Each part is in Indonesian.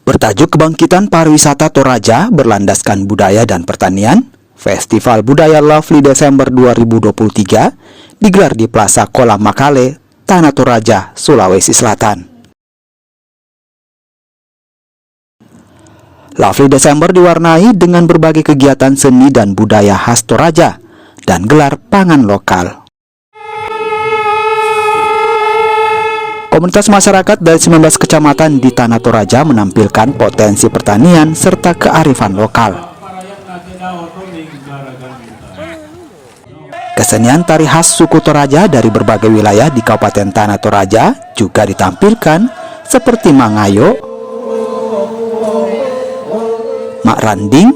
Bertajuk Kebangkitan Pariwisata Toraja berlandaskan budaya dan pertanian, Festival Budaya Lovely Desember 2023 digelar di Plaza Kolam Makale, Tanah Toraja, Sulawesi Selatan. Lovely Desember diwarnai dengan berbagai kegiatan seni dan budaya khas Toraja dan gelar pangan lokal. Komunitas masyarakat dari 19 kecamatan di Tanah Toraja menampilkan potensi pertanian serta kearifan lokal. Kesenian tari khas suku Toraja dari berbagai wilayah di Kabupaten Tanah Toraja juga ditampilkan seperti Mangayo, Mak Randing,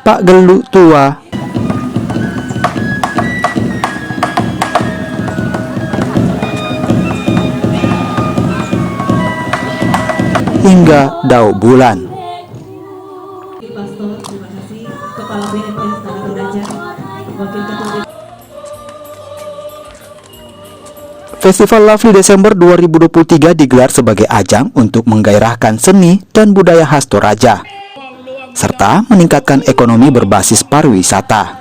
Pak Geluk Tua, hingga Dauk Bulan. Festival Lovely Desember 2023 digelar sebagai ajang untuk menggairahkan seni dan budaya khas Toraja, serta meningkatkan ekonomi berbasis pariwisata.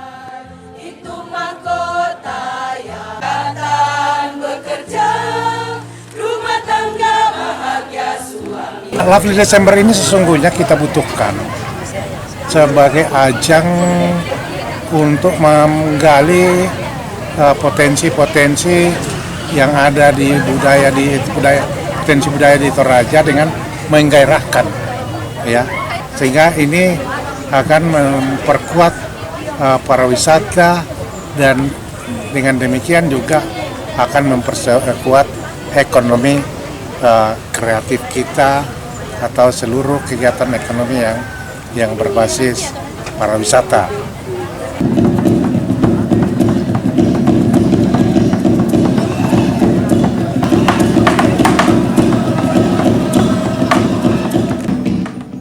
Lovely Desember ini sesungguhnya kita butuhkan sebagai ajang untuk menggali potensi-potensi yang ada di potensi budaya di Toraja dengan menggairahkan, ya, sehingga ini akan memperkuat pariwisata dan dengan demikian juga akan memperkuat ekonomi kreatif kita atau seluruh kegiatan ekonomi yang berbasis pariwisata.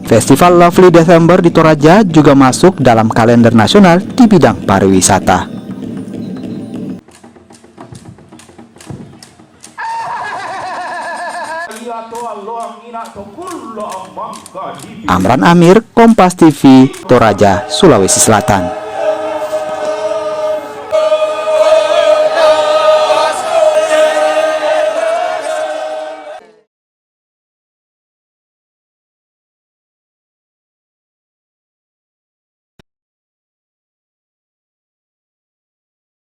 Festival Lovely Desember di Toraja juga masuk dalam kalender nasional di bidang pariwisata. Amran Amir, Kompas TV, Toraja, Sulawesi Selatan.